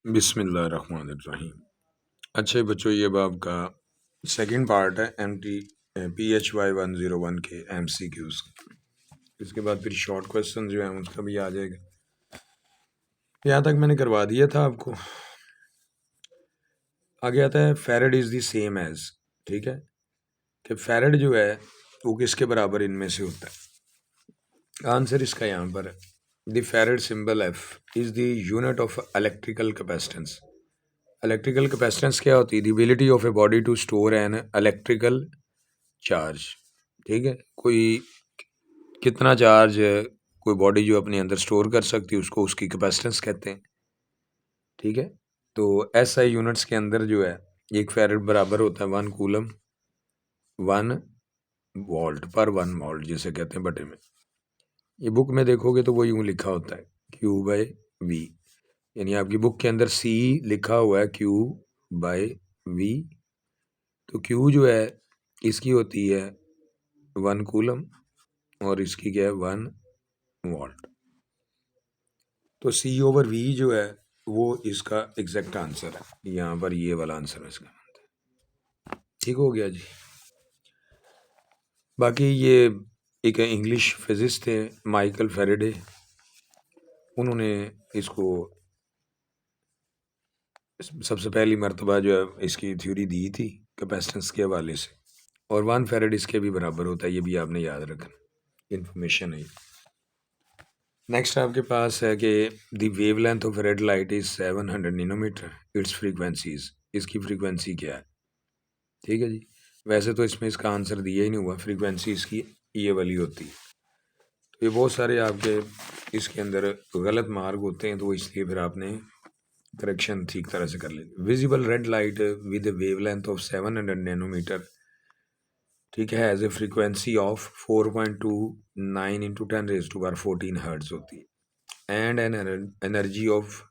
बिस्मिल्लाहिर्रहमानिर्रहीम। अच्छे बच्चों, ये अब आपका सेकंड पार्ट है PHY 101 के MCQs। इसके बाद फिर शॉर्ट क्वेश्चन जो है उसका भी आ जाएगा। यहाँ तक मैंने करवा दिया था आपको। आगे आता है farad is the same as. ठीक है कि फैरेड जो है वो किसके बराबर इनमें से होता है। आंसर इसका यहाँ पर है the farad symbol F is the unit of electrical capacitance. Electrical capacitance क्या होती है? The ability of a body to store an electrical charge. ठीक है, कोई कितना चार्ज कोई बॉडी जो अपने अंदर स्टोर कर सकती है उसको उसकी कैपेसिटेंस कहते हैं। ठीक है, तो SI यूनिट्स के अंदर जो है एक फैरेड बराबर होता है 1 कूलम 1 वोल्ट पर 1 वोल्ट जिसे कहते हैं बटे में। ये बुक में देखोगे तो वो यूं लिखा होता है Q/V, यानी आपकी बुक के अंदर C लिखा हुआ है Q/V। तो Q जो है इसकी होती है 1 कूलम और इसकी क्या है 1 वोल्ट। तो C/V जो है वो इसका एग्जैक्ट आंसर है। यहाँ पर ये वाला आंसर है इसका। ठीक हो गया जी। बाकी ये एक इंग्लिश फिजिस्ट थे माइकल फैराडे, उन्होंने इसको सबसे पहली मर्तबा जो है इसकी थ्योरी दी थी कैपेसिटेंस के हवाले से। और 1 फैराड इसके भी बराबर होता है, ये भी आपने याद रखना, इंफॉर्मेशन है। नेक्स्ट आपके पास है कि the wavelength of red light is 700 nanometre, its frequencies, इसकी फ्रीक्वेंसी क्या है। ठीक है जी, वैसे तो इसमें इसका आंसर दिया ही नहीं हुआ, फ्रीक्वेंसी इसकी ये वाली होती है। तो ये बहुत सारे आपके इसके अंदर गलत मार्क होते हैं, तो इसलिए फिर आपने करेक्शन ठीक तरह से कर लें। Visible red light with wavelength of 700 nanometre, ठीक है, as a frequency of 4.29 into 10⁻14 hertz होती है and an energy of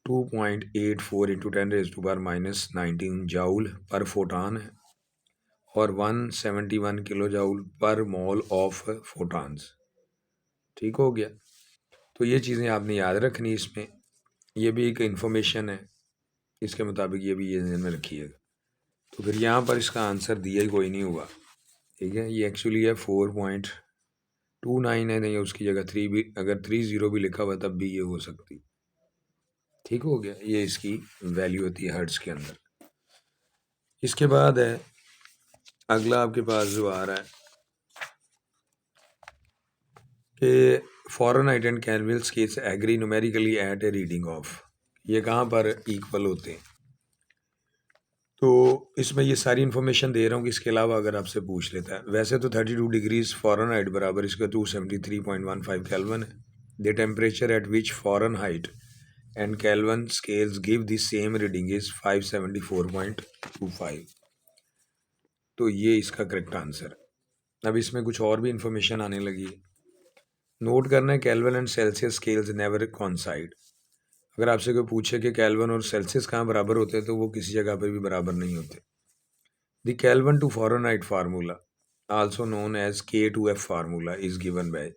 2.84 into 10⁻⁻19 joule per photon है और 171 किलो जाउल पर मोल ऑफ फोटान्स। ठीक हो गया, तो ये चीज़ें आपने याद रखनी इसमें, ये भी एक इंफॉर्मेशन है, इसके मुताबिक ये भी ये ध्यान में रखिएगा। तो फिर यहाँ पर इसका आंसर दिया ही कोई नहीं हुआ। ठीक है, ये एक्चुअली है 4.29 है, नहीं उसकी जगह 3 भी, अगर 30 भी लिखा हुआ तब भी ये हो सकती। ठीक हो गया, ये इसकी वैल्यू होती है हर्ट्ज के अंदर। इसके बाद है अगला आपके पास जो आ रहा है कि Fahrenheit and Kelvin scales agree numerically at a reading of, ये कहाँ पर इक्वल होते हैं। तो इसमें ये सारी इन्फॉर्मेशन दे रहा हूँ कि इसके अलावा अगर आपसे पूछ लेता है, वैसे तो 32 डिग्रीज फ़ारेनहाइट बराबर इसका 273.15 केल्विन है। The temperature at which Fahrenheit and Kelvin scales give the same reading is 574.25। तो ये इसका करेक्ट आंसर है। अब इसमें कुछ और भी इंफॉर्मेशन आने लगी है। नोट करना है kelvin and Celsius scales never कॉन्साइड। अगर आपसे कोई पूछे कि केल्विन और सेल्सियस कहाँ बराबर होते हैं तो वो किसी जगह पर भी बराबर नहीं होते। The Kelvin to Fahrenheit formula also known as K/F formula is given by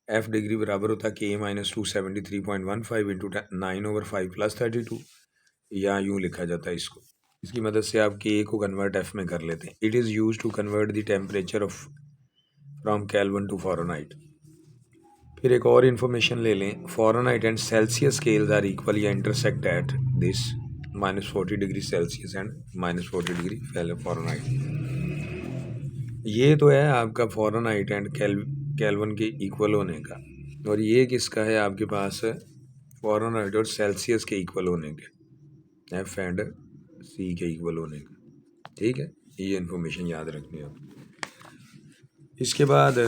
F degree बराबर होता है K-273.15 इंटू 9/5 + 32, या यूँ लिखा जाता है इसको। इसकी मदद से आप K को कन्वर्ट F में कर लेते हैं। It is use to convert the temperature of from Kelvin to Fahrenheit. फिर एक और इन्फॉर्मेशन ले लें, Fahrenheit and Celsius scales are equal या intersect at this -40 degree Celsius and -40 degree Fahrenheit. ये तो है आपका फ़ारेनहाइट एंड केल्विन के इक्वल होने का, और ये किसका है आपके पास फ़ारेनहाइट और सेल्सियस के इक्वल होने के, F एंड C के इक्वल होने का। ठीक है, ये इन्फॉर्मेशन याद रखनी है आपको। इसके बाद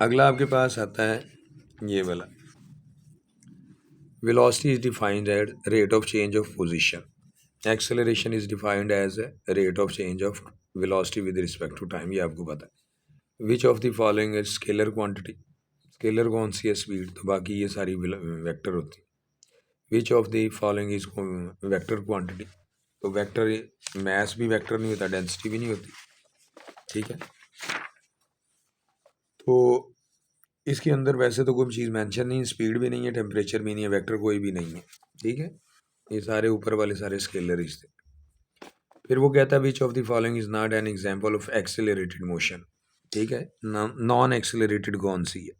अगला आपके पास आता है ये वाला, velocity is defined as rate of change of position, acceleration is defined as rate of change of velocity with respect to time, ये आपको पता है। Which of the following is scalar quantity, scalar कौन सी है स्पीड, तो बाकी ये सारी वेक्टर होती है। Which of the following is vector quantity, तो वेक्टर मैस भी वेक्टर नहीं होता, डेंसिटी भी नहीं होती। ठीक है, तो इसके अंदर वैसे तो कोई चीज़ मेंशन नहीं है, स्पीड भी नहीं है, टेम्परेचर भी नहीं है, वेक्टर कोई भी नहीं है, ठीक है। ये सारे ऊपर वाले सारे स्केलर्स थे। फिर वो कहता है which of the following is not an example of accelerated motion, ठीक है। नॉन एक्सेलरेटेड कौन सी है,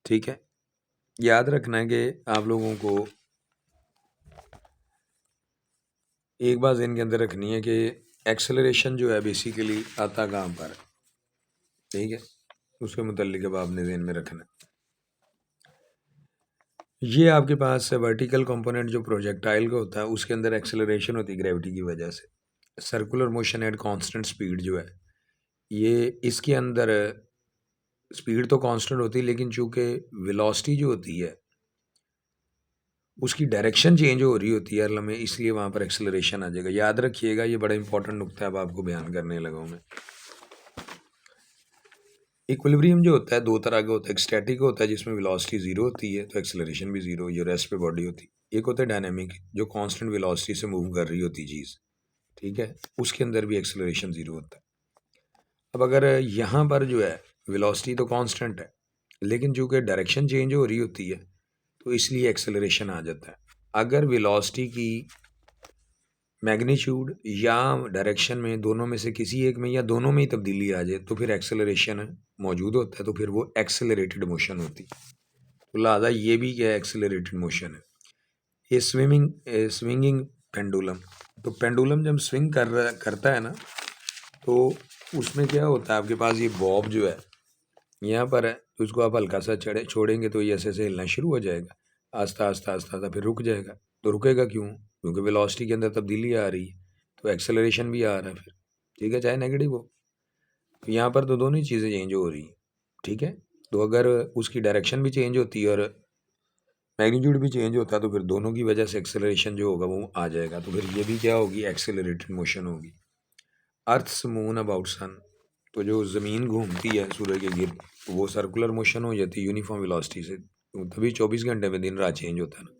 ठीक है। याद रखना है कि आप लोगों को एक बात इनके अंदर रखनी है कि एक्सेलरेशन जो है बेसिकली आता कहाँ पर है, ठीक है। उसके मुतल्लिक अब आपने ज़हन में रखना है। ये आपके पास वर्टिकल कंपोनेंट जो प्रोजेक्टाइल का होता है उसके अंदर एक्सेलरेशन होती है ग्रेविटी की वजह से। Circular motion at constant speed जो है ये इसके अंदर स्पीड तो कांस्टेंट होती है, लेकिन चूंकि वेलोसिटी जो होती है उसकी डायरेक्शन चेंज हो रही होती है असल में, इसलिए वहाँ पर एक्सेलरेशन आ जाएगा। याद रखिएगा, ये बड़ा इंपॉर्टेंट नुक्ता है, अब आपको बयान करने लगा हूँ मैं। इक्विलिब्रियम जो होता है दो तरह का होता है, एक स्टैटिक होता है जिसमें वेलोसिटी जीरो होती है तो एक्सेलरेशन भी जीरो, ये रेस्ट पे बॉडी होती है। एक होता है डायनेमिक जो कांस्टेंट वेलोसिटी से मूव कर रही होती चीज़, ठीक है, उसके अंदर भी एक्सेलरेशन जीरो होता है। अब अगर यहाँ पर जो है वेलोसिटी तो कांस्टेंट है, लेकिन चूंकि डायरेक्शन चेंज हो रही होती है तो इसलिए एक्सेलरेशन आ जाता है। अगर वेलोसिटी की मैग्नीट्यूड या डायरेक्शन में दोनों में से किसी एक में या दोनों में ही तब्दीली आ जाए तो फिर एक्सेलरेशन मौजूद होता है, तो फिर वो एक्सेलरेटेड मोशन होती है। तो लिहाजा ये भी क्या है, एक्सेलरेटेड मोशन है। ये स्विंगिंग पेंडुलम, तो पेंडुलम जब स्विंग करता है ना तो उसमें क्या होता है, आपके पास ये बॉब जो है यहाँ पर है, तो उसको आप हल्का सा छोड़ेंगे तो ये ऐसे ऐसे हिलना शुरू हो जाएगा, आस्ता आस्ता आस्ता आस्ता फिर रुक जाएगा। तो रुकेगा क्यों, क्योंकि वेलोसिटी के अंदर तब्दीली आ रही है, तो एक्सेलरेशन भी आ रहा है फिर, ठीक है, चाहे नेगेटिव हो। तो यहाँ पर तो दोनों ही चीज़ें चेंज हो रही हैं, ठीक है। तो अगर उसकी डायरेक्शन भी चेंज होती है और मैग्नीट्यूड भी चेंज होता है तो फिर दोनों की वजह से एक्सेलरेशन जो होगा वो आ जाएगा, तो फिर ये भी क्या होगी, एक्सेलरेटेड मोशन होगी। अर्थ्स मून अबाउट सन, तो जो ज़मीन घूमती है सूर्य के गिर्द वो सर्कुलर मोशन हो जाती है यूनिफॉर्म वेलोसिटी से, तो तभी 24 घंटे में दिन रात चेंज होता है ना।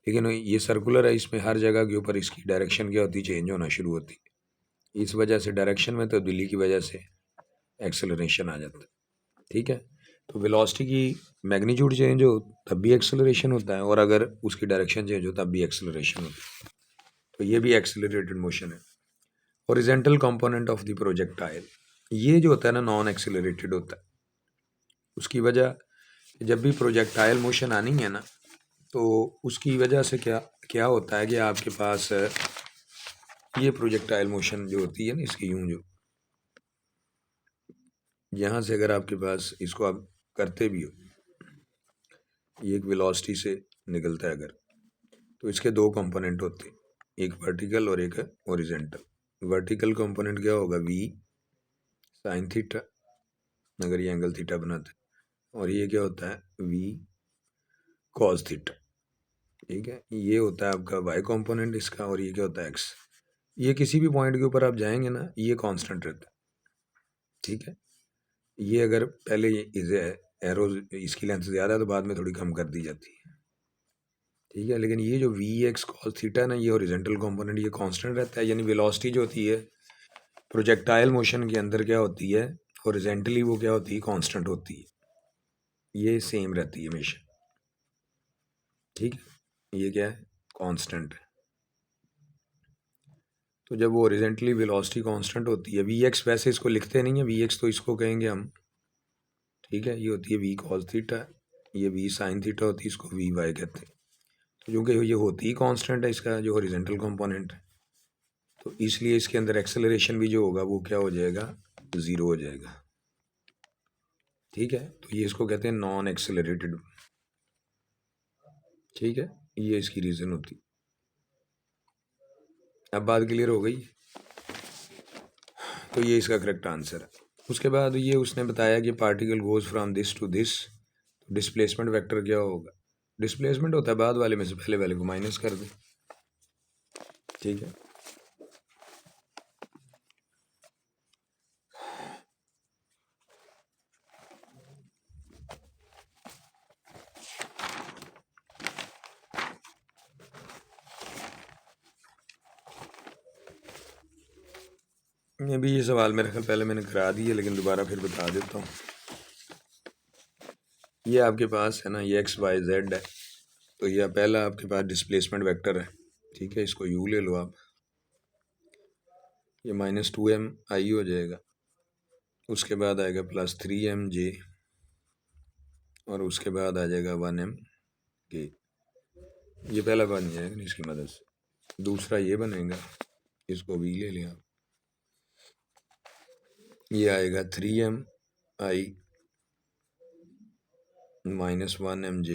लेकिन ये सर्कुलर है, इसमें हर जगह के ऊपर इसकी डायरेक्शन क्या होती है, चेंज होना शुरू होती है। इस वजह से डायरेक्शन में तब्दीली की वजह से एक्सेलरेशन आ जाता है, ठीक है। तो वेलोसिटी की मैग्नीट्यूड चेंज हो तब भी एक्सेलरेशन होता है, और अगर उसकी डायरेक्शन चेंज हो तब भी एक्सेलरेशन होता है। तो ये भी एक्सेलरेटेड मोशन है। Horizontal component of the projectile, ये जो होता है ना नॉन एक्सेलरेटेड होता है। उसकी वजह, जब भी प्रोजेक्टाइल मोशन आनी है ना तो उसकी वजह से क्या क्या होता है कि आपके पास ये प्रोजेक्टाइल मोशन जो होती है ना, इसकी यूं जो यहाँ से अगर आपके पास इसको आप करते भी हो, ये एक वेलोसिटी से निकलता है अगर, तो इसके दो कंपोनेंट होते हैं, एक वर्टिकल और एक हॉरिजॉन्टल। वर्टिकल कंपोनेंट क्या होगा, वी साइन थीटा, अगर ये एंगल थीटा बनाते हैं, और ये क्या होता है, वी कॉस थीटा, ठीक है। ये होता है आपका वाई कंपोनेंट इसका, और ये क्या होता है, एक्स। ये किसी भी पॉइंट के ऊपर आप जाएंगे ना ये कांस्टेंट रहता है, ठीक है। ये अगर पहले इसे एरो इसकी लेंथ ज़्यादा है तो बाद में थोड़ी कम कर दी जाती है, ठीक है। लेकिन ये जो वी एक्स कॉस थीटा ना, ये हॉरिजॉन्टल कंपोनेंट ये कांस्टेंट रहता है, यानी वेलोसिटी जो होती है प्रोजेक्टाइल मोशन के अंदर क्या होती है, हॉरिजॉन्टली वो क्या होती है, कांस्टेंट होती है, ये सेम रहती है हमेशा, ठीक है। ये क्या है, कांस्टेंट है। तो जब वो हॉरिजॉन्टली वेलोसिटी कांस्टेंट होती है, वी एक्स वैसे इसको लिखते नहीं है, वी एक्स तो इसको कहेंगे हम, ठीक है। ये होती है वी कॉस थीटा, ये वी साइन थीटा होती है, इसको वी वाई कहते हैं। तो क्योंकि ये होती ही कांस्टेंट है इसका जो हॉरिजॉन्टल कंपोनेंट है, तो इसलिए इसके अंदर एक्सेलरेशन भी जो होगा वो क्या हो जाएगा, ज़ीरो हो जाएगा, ठीक है। तो ये इसको कहते हैं नॉन एक्सेलरेटेड, ठीक है। ये इसकी रीज़न होती। अब बात क्लियर हो गई, तो ये इसका करेक्ट आंसर है। उसके बाद ये उसने बताया कि particle goes from this to this, displacement vector क्या होगा, डिस्प्लेसमेंट होता है बाद वाले में से पहले वाले को माइनस कर दे, ठीक है। ये भी ये सवाल मेरे ख्याल पहले मैंने करा दिए, लेकिन दोबारा फिर बता देता हूँ। ये आपके पास है ना, ये एक्स वाई जेड है, तो ये पहला आपके पास डिस्प्लेसमेंट वेक्टर है, ठीक है, इसको यू ले लो आप, ये -2m हो जाएगा, उसके बाद आएगा +3mj, और उसके बाद आ जाएगा 1m के। ये पहला बन जाएगा इसकी मदद से। दूसरा ये बनेगा, इसको भी ले लें आप, ये आएगा 3mi -1mj,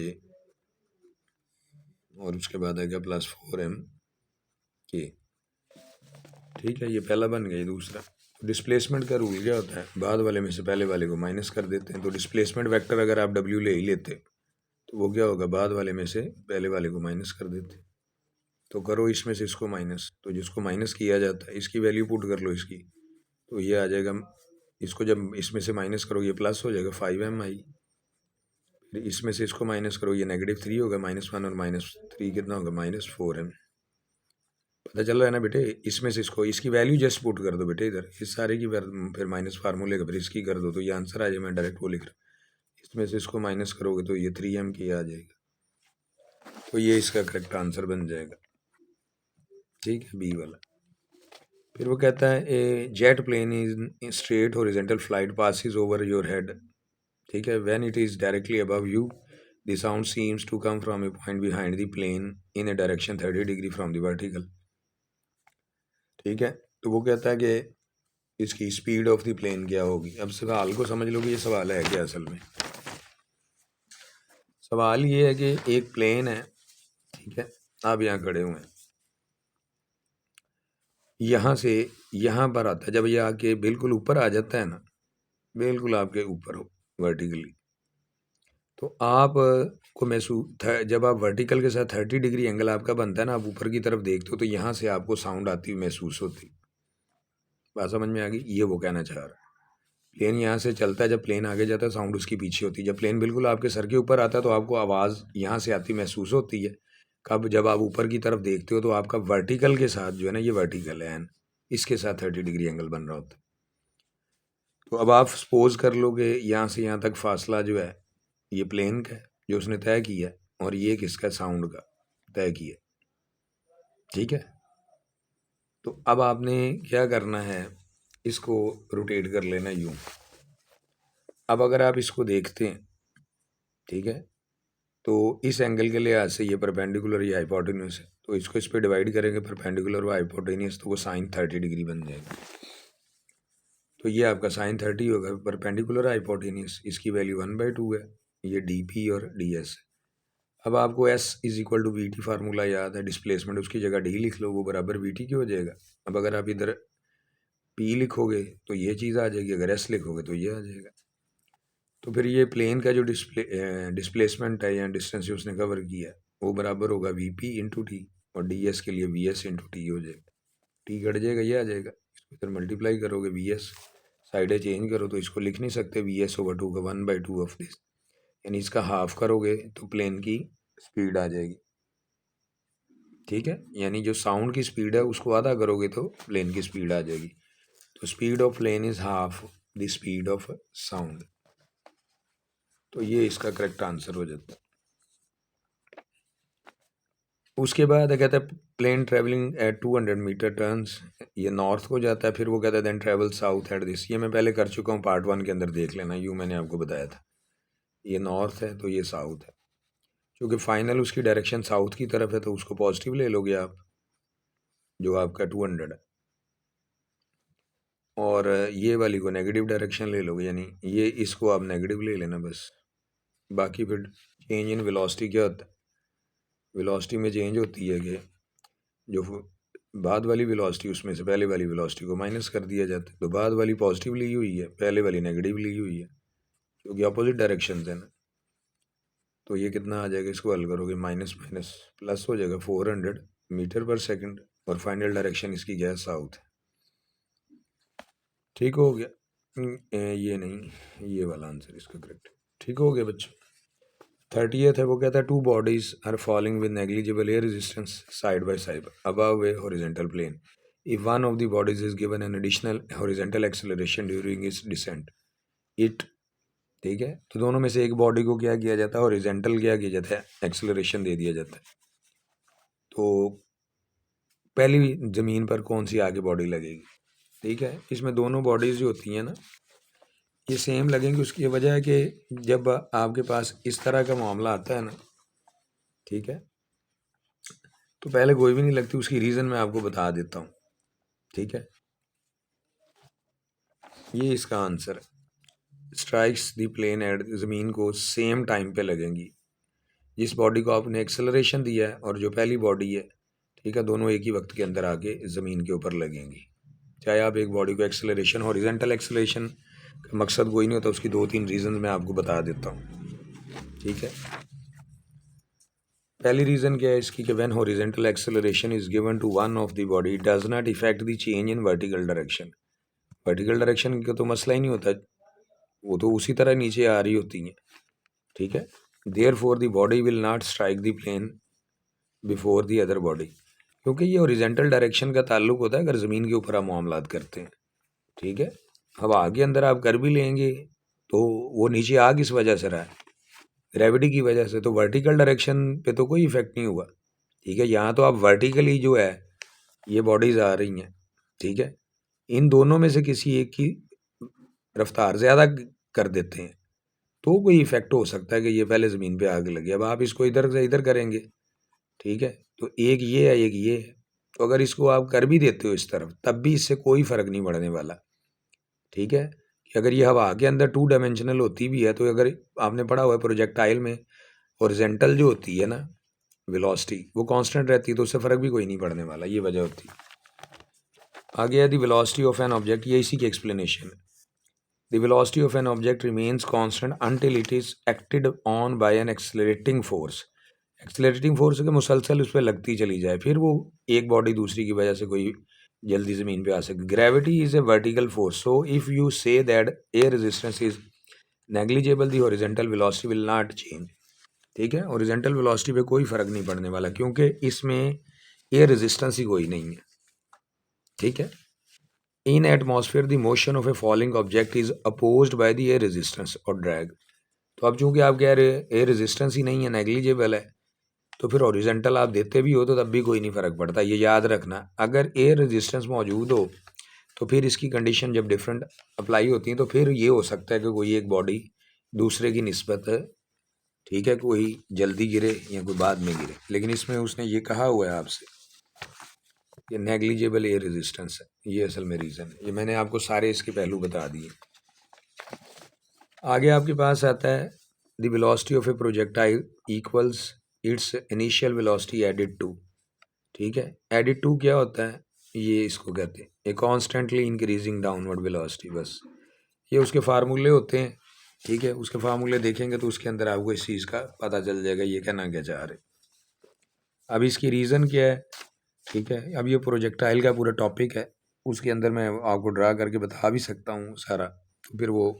और उसके बाद आएगा +4m के। ठीक है, ये पहला बन गया। दूसरा, डिस्प्लेसमेंट का रूल क्या होता है, बाद वाले में से पहले वाले को माइनस कर देते हैं। तो डिस्प्लेसमेंट वेक्टर अगर आप डब्ल्यू ले ही लेते तो वो क्या होगा, बाद वाले में से पहले वाले को माइनस कर देते। तो करो इसमें से इसको माइनस, तो जिसको माइनस किया जाता है इसकी वैल्यू पुट कर लो इसकी, तो ये आ जाएगा, इसको जब इसमें से माइनस करो ये प्लस हो जाएगा 5mi, फिर इसमें से इसको माइनस करो ये -3 होगा, -1 और -3 कितना होगा, -4m। पता चल रहा है ना बेटे, इसमें से इसको, इसकी वैल्यू जस्ट पुट कर दो बेटे इधर, इस सारे की फिर माइनस फार्मूले का फिर इसकी कर दो, तो ये आंसर आ जाए। मैं डायरेक्ट वो लिख रहा हूँ, इसमें से इसको माइनस करोगे तो ये 3m की आ जाएगा, तो ये इसका करेक्ट आंसर बन जाएगा। ठीक है, बी वाला। फिर वो कहता है a jet plane is straight horizontal flight passes over your head, ठीक है, when it is directly above you the sound seems to come from a point behind the plane in a direction 30 degree from the vertical. ठीक है, तो वो कहता है कि इसकी स्पीड ऑफ द प्लेन क्या होगी। अब सवाल को समझ लो कि ये सवाल है क्या। असल में सवाल ये है कि एक प्लेन है, ठीक है, आप यहाँ खड़े हुए हैं, यहाँ से यहाँ पर आता है, जब ये आके बिल्कुल ऊपर आ जाता है ना, बिल्कुल आपके ऊपर हो वर्टिकली, तो आप को महसूस, जब आप वर्टिकल के साथ 30 डिग्री एंगल आपका बनता है ना, आप ऊपर की तरफ देखते हो, तो यहाँ से आपको साउंड आती हुई महसूस होती। बात समझ में आ गई, ये वो कहना चाह रहा है। प्लेन यहाँ से चलता है, जब प्लेन आगे जाता है साउंड उसकी पीछे होती है, जब प्लेन बिल्कुल आपके सर के ऊपर आता है तो आपको आवाज़ यहाँ से आती महसूस होती है। कब, जब आप ऊपर की तरफ देखते हो तो आपका वर्टिकल के साथ जो है ना, ये वर्टिकल है, इसके साथ 30 डिग्री एंगल बन रहा होता है। तो अब आप सपोज कर लो कि यहाँ से यहाँ तक फासला जो है ये प्लेन का है जो उसने तय किया है, और ये किसका, साउंड का तय किया। ठीक है, तो अब आपने क्या करना है, इसको रोटेट कर लेना यूं। अब अगर आप इसको देखते हैं, ठीक है, तो इस एंगल के लिहाज से ये परपेंडिकुलर, ये हाइपोटेन्यूस है, तो इसको इस पर डिवाइड करेंगे परपेंडिकुलर व हाइपोटेन्यूस, तो वो sin 30 डिग्री बन जाएगा। तो ये आपका sin 30 होगा, परपेंडिकुलर हाइपोटेन्यूस, इसकी वैल्यू 1/2 है, ये डी और ds है। अब आपको s = vt फार्मूला याद है, डिस्प्लेसमेंट उसकी जगह d लिख लो, वो बराबर vt की हो जाएगा। अब अगर आप इधर p लिखोगे तो ये चीज़ आ जाएगी, अगर s लिखोगे तो ये आ जाएगा। तो फिर ये प्लेन का जो डिस्प्लेसमेंट है या डिस्टेंस जो उसने कवर किया है, वो बराबर होगा vp × t, और ds के लिए vs × t हो जाएगा। t कट जाएगा, ये आ जाएगा, इसको इधर मल्टीप्लाई करोगे, vs साइडें चेंज करो तो इसको लिख नहीं सकते vs/2 का 1/2 ऑफ दिस, यानी इसका हाफ करोगे तो प्लेन की स्पीड आ जाएगी। ठीक है, यानी जो साउंड की स्पीड है उसको आधा करोगे तो प्लेन की स्पीड आ जाएगी। तो speed of plane is half the speed of sound, तो ये इसका करेक्ट आंसर हो जाता है। उसके बाद कहता है plane travelling at 200 metre turns, ये नॉर्थ को जाता है, फिर वो कहता है then travel south at this. ये मैं पहले कर चुका हूँ, पार्ट 1 के अंदर देख लेना, यूँ मैंने आपको बताया था। ये नॉर्थ है तो ये साउथ है, क्योंकि फाइनल उसकी डायरेक्शन साउथ की तरफ है, तो उसको पॉजिटिव ले लोगे आप, जो आपका 200 है, और ये वाली को नेगेटिव डायरेक्शन ले लोगे, यानी ये इसको आप नेगेटिव ले लेना बस। बाकी फिर चेंज इन वेलोसिटी क्या होता है, वेलोसिटी में चेंज होती है कि जो बाद वाली वेलोसिटी उसमें से पहले वाली वेलोसिटी को माइनस कर दिया जाता है। तो बाद वाली पॉजिटिव ली हुई है, पहले वाली नेगेटिव ली हुई है, क्योंकि अपोजिट डायरेक्शन है ना। तो ये कितना आ जाएगा, इसको हल करोगे, माइनस माइनस प्लस हो जाएगा 400 मीटर पर सेकंड, और फाइनल डायरेक्शन इसकी क्या है, साउथ। ठीक हो गया, ये नहीं, ये वाला आंसर इसका करेक्ट। ठीक हो गया बच्चों। 30th है, वो कहता है two bodies are falling with negligible air resistance side by side above a horizontal plane. If one of the bodies is given an additional horizontal acceleration during its descent, it ठीक है। तो दोनों में से एक बॉडी को क्या किया जाता है, हॉरिजॉन्टल क्या किया जाता है, एक्सेलरेशन दे दिया जाता है। तो पहली ज़मीन पर कौन सी आगे बॉडी लगेगी, ठीक है। इसमें दोनों बॉडीज़ जो होती हैं ना, ये सेम लगेंगी। उसकी वजह है कि जब आपके पास इस तरह का मामला आता है ना, ठीक है, तो पहले कोई भी नहीं लगती। उसकी रीज़न मैं आपको बता देता हूँ, ठीक है। ये इसका आंसर है। स्ट्राइक्स दी प्लेन एट, ज़मीन को सेम टाइम पे लगेंगी। जिस बॉडी को आपने एक्सेलरेशन दिया है और जो पहली बॉडी है, ठीक है, दोनों एक ही वक्त के अंदर आके ज़मीन के ऊपर लगेंगी। चाहे आप एक बॉडी को एक्सेलरेशन, हॉरिजॉन्टल एक्सेलरेशन का मकसद कोई नहीं होता, उसकी 2-3 रीज़न मैं आपको बता देता हूँ, ठीक है। पहली रीज़न क्या है इसकी कि when horizontal acceleration is given to one of the body does not effect the change in vertical direction. Vertical direction का तो मसला ही नहीं होता, वो तो उसी तरह नीचे आ रही होती हैं, ठीक है। Therefore the body will not strike the plane before the other body, क्योंकि ये ओरिजेंटल डायरेक्शन का ताल्लुक होता है अगर ज़मीन के ऊपर आप मामलात करते हैं, ठीक है। हवा के अंदर आप कर भी लेंगे तो वो नीचे आ किस वजह से रहा है, ग्रेविटी की वजह से। तो वर्टिकल डायरेक्शन पे तो कोई इफेक्ट नहीं हुआ, ठीक है। यहाँ तो आप वर्टिकली जो है ये बॉडीज आ रही हैं, ठीक है। इन दोनों में से किसी एक की रफ्तार ज़्यादा कर देते हैं तो कोई इफेक्ट हो सकता है कि ये पहले ज़मीन पे आग लगी। अब आप इसको इधर से इधर करेंगे, ठीक है, तो एक ये है एक ये है। तो अगर इसको आप कर भी देते हो इस तरफ तब भी इससे कोई फ़र्क नहीं पड़ने वाला, ठीक है। कि अगर ये हवा के अंदर 2 डायमेंशनल होती भी है तो अगर आपने पढ़ा हुआ है प्रोजेक्टाइल में हॉरिजॉन्टल जो होती है ना वेलोसिटी, वो कांस्टेंट रहती है, तो उससे फ़र्क भी कोई नहीं पड़ने वाला, ये वजह होती है। आगे है the velocity of an object, ये इसी की एक्सप्लेनेशन है। The velocity of an object remains constant until it is acted on by an accelerating force. Accelerating force के मुसलसल उस पर लगती चली जाए, फिर वो एक बॉडी दूसरी की वजह से कोई जल्दी ज़मीन पे आ सके। Gravity is a vertical force, so if you say that air resistance is negligible the horizontal velocity will not change, ठीक है। हॉरिजॉन्टल वेलोसिटी पे कोई फ़र्क नहीं पड़ने वाला क्योंकि इसमें एयर रेजिस्टेंस ही कोई नहीं है, ठीक है। इन atmosphere the motion of A falling object is opposed by the air resistance और ड्रैग। तो अब चूंकि आप कह रहे एयर रेजिस्टेंस ही नहीं है, नेग्लिजिबल है, तो फिर हॉरिजॉन्टल आप देते भी हो तो तब भी कोई नहीं फ़र्क पड़ता। ये याद रखना, अगर एयर रेजिस्टेंस मौजूद हो तो फिर इसकी कंडीशन जब डिफरेंट अप्लाई होती है तो फिर ये हो सकता है कि कोई एक बॉडी दूसरे की निस्बत, ठीक है, कोई जल्दी गिरे या कोई बाद में गिरे। लेकिन इसमें उसने ये कहा हुआ है आपसे कि नेग्लिजिबल एयर रेजिस्टेंस है, ये असल में रीज़न है। ये मैंने आपको सारे इसके पहलू बता दिए। आगे आपके पास आता है the velocity of a projectile equals its initial velocity added to, ठीक है। एडिड टू क्या होता है, ये इसको कहते हैं ए कॉन्स्टेंटली इंक्रीजिंग डाउनवर्ड वेलोसिटी। बस ये उसके फार्मूले होते हैं, ठीक है। उसके फार्मूले देखेंगे तो उसके अंदर आपको इस चीज़ का पता चल जाएगा ये कहना क्या चाह रहे। अब इसकी रीज़न क्या है, ठीक है। अब ये प्रोजेक्टाइल का पूरा टॉपिक है, उसके अंदर मैं आपको ड्रा करके बता भी सकता हूँ सारा, तो फिर वो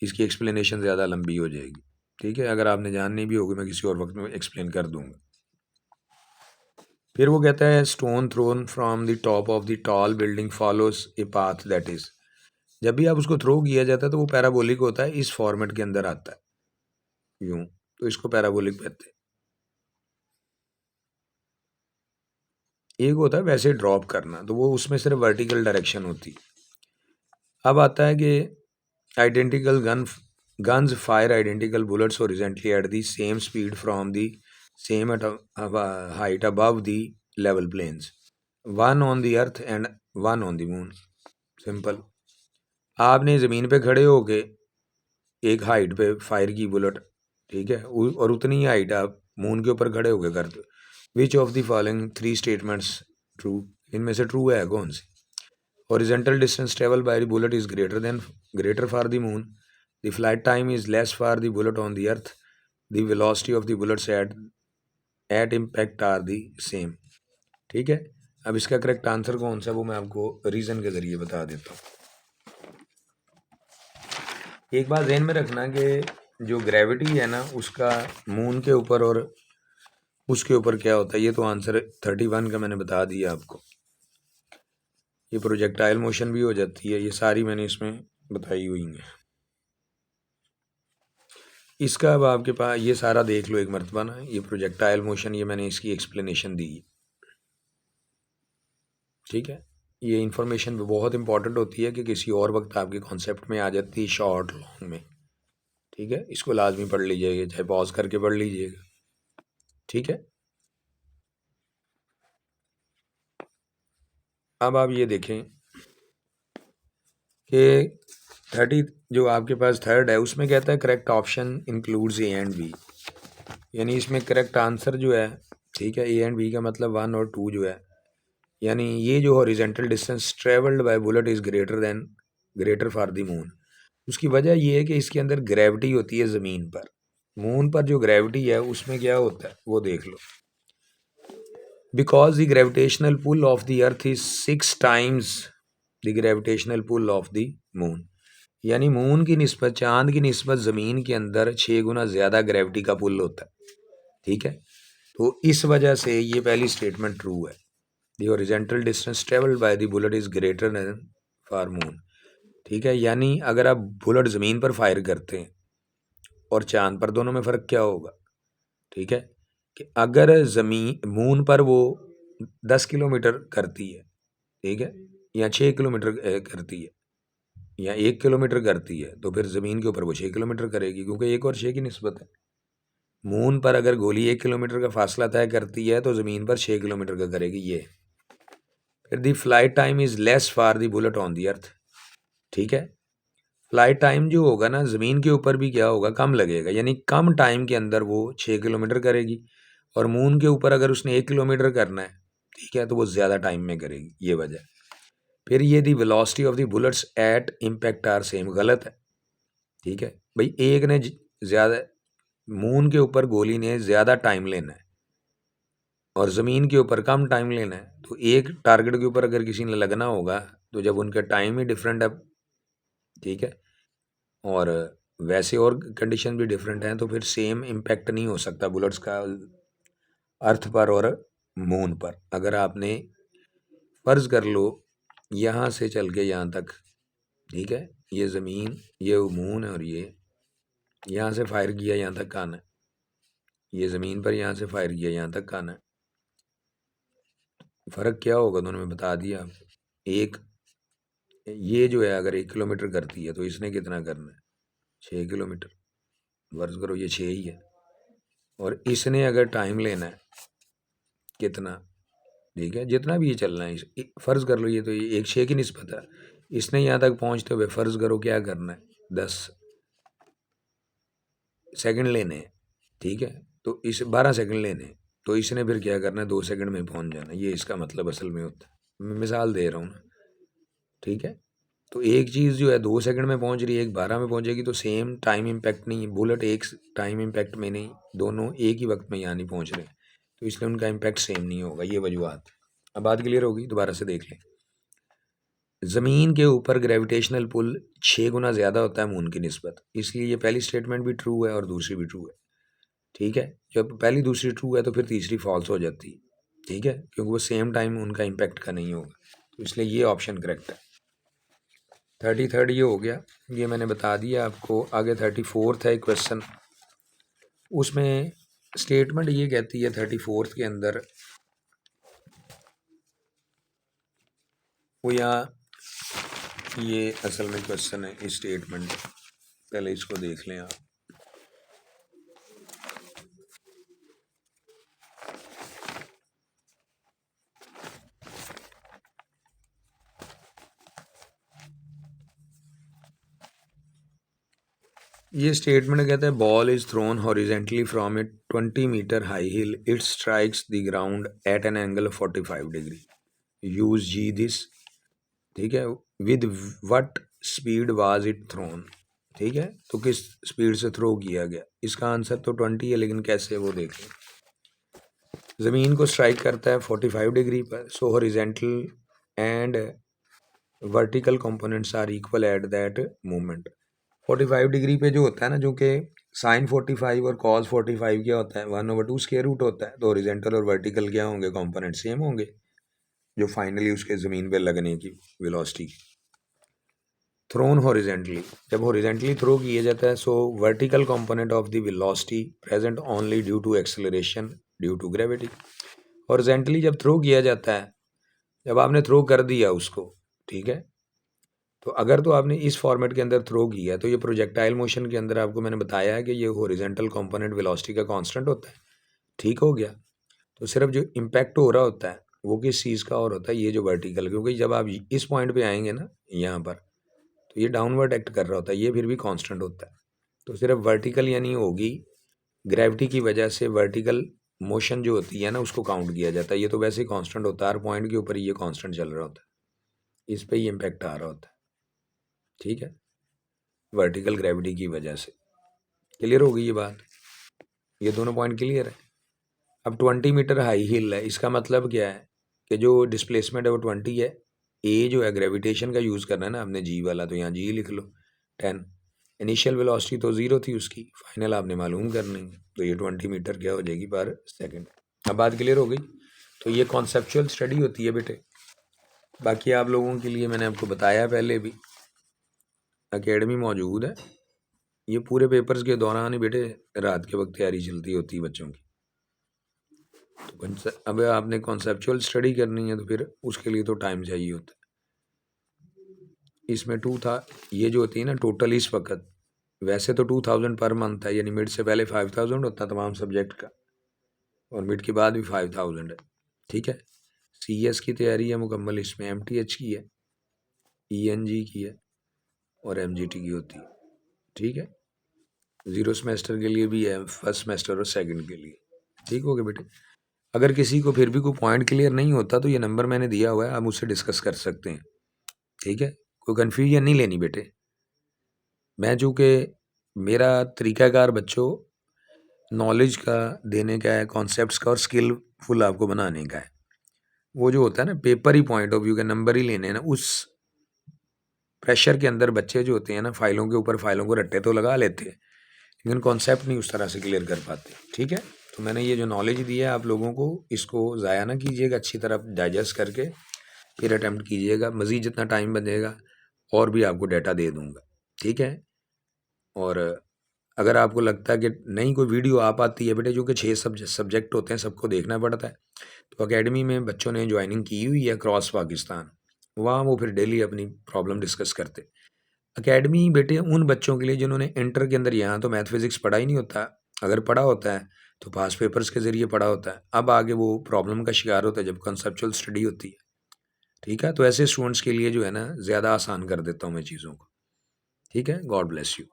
इसकी एक्सप्लेनेशन ज़्यादा लंबी हो जाएगी, ठीक है। अगर आपने जाननी भी होगी मैं किसी और वक्त में एक्सप्लेन कर दूंगा। फिर वो कहता है stone thrown from the top of the tall building follows a path that is. जब भी आप उसको थ्रो किया जाता है तो वो पैराबोलिक होता है, इस फॉर्मेट के अंदर आता है यूं, तो इसको पैराबोलिक कहते हैं। एक होता है वैसे ड्रॉप करना, तो वो उसमें सिर्फ वर्टिकल डायरेक्शन होती है। अब आता है कि identical guns fire identical bullets horizontally at the same speed from the same height above the level planes, one on the earth and one on the moon। Simple, आपने ज़मीन पे खड़े होके एक हाइट पे फायर की बुलेट, ठीक है, और उतनी ही हाइट आप मून के ऊपर खड़े होके करते हो। विच of the following 3 statements true, इनमें से ट्रू है कौन सी। Horizontal distance traveled by the bullet is greater for the moon. The flight time is less for the bullet on the earth. The velocity of the bullets at impact are the same, ठीक है। अब इसका correct answer कौन सा है वो मैं आपको रीज़न के ज़रिए बता देता हूँ। एक बात ध्यान में रखना कि जो ग्रेविटी है ना उसका मून के ऊपर और उसके ऊपर क्या होता है, ये तो आंसर 31 का मैंने बता दिया आपको। ये प्रोजेक्टाइल मोशन भी हो जाती है, ये सारी मैंने इसमें बताई हुई है। इसका अब आपके पास ये सारा देख लो एक मरतबा ना, ये प्रोजेक्टाइल मोशन, ये मैंने इसकी एक्सप्लेनेशन दी, ठीक है। ये इन्फॉर्मेशन बहुत इंपॉर्टेंट होती है कि किसी और वक्त आपके कॉन्सेप्ट में आ जाती है, शॉर्ट लॉन्ग में, ठीक है। इसको लाजमी पढ़ लीजिएगा, चाहे पॉज करके पढ़ लीजिएगा, ठीक है। अब आप ये देखें कि 30 जो आपके पास थर्ड है उसमें कहता है correct option includes A and B, यानी इसमें करेक्ट आंसर जो है, ठीक है, ए एंड बी का मतलब 1 और 2 जो है, यानी ये जो horizontal distance travelled by bullet is greater for the moon. उसकी वजह ये है कि इसके अंदर ग्रेविटी होती है ज़मीन पर, मून पर जो ग्रेविटी है उसमें क्या होता है वो देख लो। Because the gravitational pull of the earth is 6 times the gravitational pull of the moon, यानी मून की निस्बत, चांद की निस्बत ज़मीन के अंदर 6 गुना ज़्यादा ग्रेविटी का पुल होता है, ठीक है। तो इस वजह से ये पहली स्टेटमेंट ट्रू है, the horizontal distance travelled by the bullet is greater than for moon, ठीक है। यानी अगर आप बुलेट ज़मीन पर फायर करते हैं और चांद पर, दोनों में फ़र्क क्या होगा, ठीक है, कि अगर ज़मीन मून पर वो 10 किलोमीटर करती है, ठीक है, या 6 किलोमीटर करती है, या 1 किलोमीटर करती है, तो फिर ज़मीन के ऊपर वो 6 किलोमीटर करेगी, क्योंकि 1 और 6 की निस्बत है। मून पर अगर गोली 1 किलोमीटर का फासला तय करती है तो ज़मीन पर 6 किलोमीटर का करेगी ये। फिर the flight time is less for the bullet on the earth, ठीक है। फ्लाइट टाइम जो होगा ना ज़मीन के ऊपर भी क्या होगा, कम लगेगा, यानी कम टाइम के अंदर वो 6 किलोमीटर करेगी, और मून के ऊपर अगर उसने 1 किलोमीटर करना है, ठीक है, तो वो ज़्यादा टाइम में करेगी, ये वजह। फिर ये the velocity of the bullets at impact are same, गलत है, ठीक है भाई। एक ने ज़्यादा, मून के ऊपर गोली ने ज़्यादा टाइम लेना है और ज़मीन के ऊपर कम टाइम लेना है, तो एक टारगेट के ऊपर अगर किसी ने लगना होगा तो जब उनका टाइम ही डिफरेंट है, ठीक है, और वैसे और कंडीशन भी डिफरेंट हैं, तो फिर सेम इम्पैक्ट नहीं हो सकता बुलेट्स का अर्थ पर और मून पर। अगर आपने फ़र्ज़ कर लो यहाँ से चल के यहाँ तक, ठीक है, ये ज़मीन, ये मून है, और ये यहाँ से फायर किया यहाँ तक आना है, ये ज़मीन पर यहाँ से फायर किया यहाँ तक आना है, फ़र्क क्या होगा दोनों में बता दिया आपको। एक ये जो है अगर 1 किलोमीटर करती है तो इसने कितना करना है, 6 किलोमीटर, वर्ज करो ये 6 ही है, और इसने अगर टाइम लेना है कितना, ठीक है, जितना भी ये चलना है, फ़र्ज़ कर लो ये तो ये 1/6 की निस्बत है, इसने यहाँ तक पहुँचते हुए फ़र्ज़ करो क्या करना है, 10 सेकंड लेने हैं, ठीक है, तो इस 12 सेकंड लेने हैं, तो इसने फिर क्या करना है, 2 सेकंड में पहुँच जाना है, ये इसका मतलब असल में होता है। मैं मिसाल दे रहा हूँ ना, ठीक है। तो एक चीज़ जो है 2 सेकंड में पहुँच रही है, एक 12 में पहुँचेगी, तो सेम टाइम इम्पैक्ट नहीं है, बुलेट एक टाइम इम्पैक्ट में नहीं, दोनों एक ही वक्त में यहाँ नहीं पहुँच रहे, तो इसलिए उनका इम्पैक्ट सेम नहीं होगा, ये वजूहत। अब बात क्लियर होगी, दोबारा से देख लें। ज़मीन के ऊपर ग्रेविटेशनल पुल 6 गुना ज़्यादा होता है मून की निस्बत, इसलिए ये पहली स्टेटमेंट भी ट्रू है और दूसरी भी ट्रू है, ठीक है। जब पहली दूसरी ट्रू है तो फिर तीसरी फॉल्स हो जाती है, ठीक है, क्योंकि वो सेम टाइम उनका इम्पैक्ट का नहीं होगा, तो इसलिए ये ऑप्शन करेक्ट है। 33 ये हो गया, ये मैंने बता दिया आपको। आगे 34 है क्वेश्चन, उसमें स्टेटमेंट ये कहती है 34 के अंदर, वो यहाँ ये असल में क्वेश्चन है, इस स्टेटमेंट, पहले इसको देख लें आप। ये स्टेटमेंट कहता है ball is thrown horizontally from a 20 metre high hill, it strikes the ground at an angle of 45 degree, use G this, ठीक है, with what speed was it thrown, ठीक है, तो किस स्पीड से थ्रो किया गया। इसका आंसर तो 20 है, लेकिन कैसे वो देख लें। ज़मीन को स्ट्राइक करता है 45 डिग्री पर, so horizontal and vertical components are equal at that moment. 45 degree पे जो होता है ना, जो कि साइन 45 और कॉस 45 क्या होता है, 1/2 स्क्वायर रूट होता है, तो हॉरिजेंटल और वर्टिकल क्या होंगे, कंपोनेंट सेम होंगे, जो फाइनली उसके ज़मीन पे लगने की वेलोसिटी। थ्रोन हॉरिजेंटली, जब हॉरिजेंटली थ्रो किया जाता है, so vertical component of the velocity present only due to acceleration due to gravity. Horizontally जब थ्रो किया जाता है, जब आपने थ्रो कर दिया उसको, ठीक है, तो अगर तो आपने इस फॉर्मेट के अंदर थ्रो किया, तो ये प्रोजेक्टाइल मोशन के अंदर आपको मैंने बताया है कि ये हॉरिजेंटल कंपोनेंट वेलोसिटी का कांस्टेंट होता है, ठीक हो गया। तो सिर्फ जो इम्पैक्ट हो रहा होता है वो किस चीज़ का और होता है, ये जो वर्टिकल, क्योंकि जब आप इस पॉइंट पे आएंगे ना यहाँ पर, तो ये डाउनवर्ड एक्ट कर रहा होता है, ये फिर भी कांस्टेंट होता है। तो सिर्फ वर्टिकल यानी होगी ग्रेविटी की वजह से वर्टिकल मोशन जो होती है ना, उसको काउंट किया जाता है। ये तो वैसे ही कांस्टेंट होता है, हर पॉइंट के ऊपर ये कांस्टेंट चल रहा होता है, इस पे ही इम्पैक्ट आ रहा होता है, ठीक है, वर्टिकल ग्रेविटी की वजह से। क्लियर हो गई ये बात? ये दोनों पॉइंट क्लियर है। अब 20 मीटर हाई हिल है, इसका मतलब क्या है कि जो डिस्प्लेसमेंट है वो 20 है। ए जो है ग्रेविटेशन का यूज़ करना है ना आपने, जी वाला, तो यहाँ जी लिख लो 10। इनिशियल वेलोसिटी तो 0 थी उसकी, फाइनल आपने मालूम करनी है, तो ये 20 मीटर क्या हो जाएगी पर सेकेंड। अब बात क्लियर हो गई? तो ये कॉन्सेप्चुअल स्टडी होती है बेटे। बाकी आप लोगों के लिए मैंने आपको बताया पहले भी, एकेडमी मौजूद है। ये पूरे पेपर्स के दौरान ही बेटे रात के वक्त तैयारी चलती होती है बच्चों की। तो अब आपने कॉन्सेप्चुअल स्टडी करनी है तो फिर उसके लिए तो टाइम चाहिए होता है। इसमें 2 था, ये जो होती है ना टोटल इस वक्त, वैसे तो 2000 पर मंथ है, यानी मिड से पहले 5000 होता है तमाम सब्जेक्ट का, और मिड के बाद भी 5000 है, ठीक है। CS की तैयारी है मुकम्मल, इसमें MTH की है, ENG की है, और MGT की होती है, ठीक है। 0 सेमेस्टर के लिए भी है, फर्स्ट सेमेस्टर और सेकंड के लिए, ठीक हो गया बेटे। अगर किसी को फिर भी कोई पॉइंट क्लियर नहीं होता तो ये नंबर मैंने दिया हुआ है, आप मुझसे डिस्कस कर सकते हैं, ठीक है। कोई कन्फ्यूजन नहीं लेनी बेटे। मैं चूँकि मेरा तरीक़ाकार बच्चों नॉलेज का देने का है, कॉन्सेप्ट्स का और स्किलफुल आपको बनाने का है। वो जो होता है ना paper he point of view के नंबर ही लेने हैं ना, उस प्रेशर के अंदर बच्चे जो होते हैं ना, फाइलों के ऊपर फाइलों को रट्टे तो लगा लेते हैं, लेकिन कॉन्सेप्ट नहीं उस तरह से क्लियर कर पाते, ठीक है। तो मैंने ये जो नॉलेज दी है आप लोगों को, इसको ज़ाया ना कीजिएगा, अच्छी तरह डाइजेस्ट करके फिर अटैम्प्ट कीजिएगा। मज़ीद जितना टाइम बनेगा और भी आपको डाटा दे दूँगा, ठीक है। और अगर आपको लगता है कि नहीं कोई वीडियो आ पाती है बेटे, जो कि 6 सब्जेक्ट होते हैं, सबको देखना पड़ता है, तो एकेडमी में बच्चों ने ज्वाइनिंग की हुई है क्रॉस पाकिस्तान, वहाँ वो फिर डेली अपनी प्रॉब्लम डिस्कस करते। एकेडमी बेटे उन बच्चों के लिए जिन्होंने इंटर के अंदर यहाँ तो मैथ फिज़िक्स पढ़ा ही नहीं होता, अगर पढ़ा होता है तो पास पेपर्स के ज़रिए पढ़ा होता है, अब आगे वो प्रॉब्लम का शिकार होता है जब कंसेप्चुअल स्टडी होती है, ठीक है। तो ऐसे स्टूडेंट्स के लिए जो है ना ज़्यादा आसान कर देता हूँ मैं चीज़ों को, ठीक है। God bless you.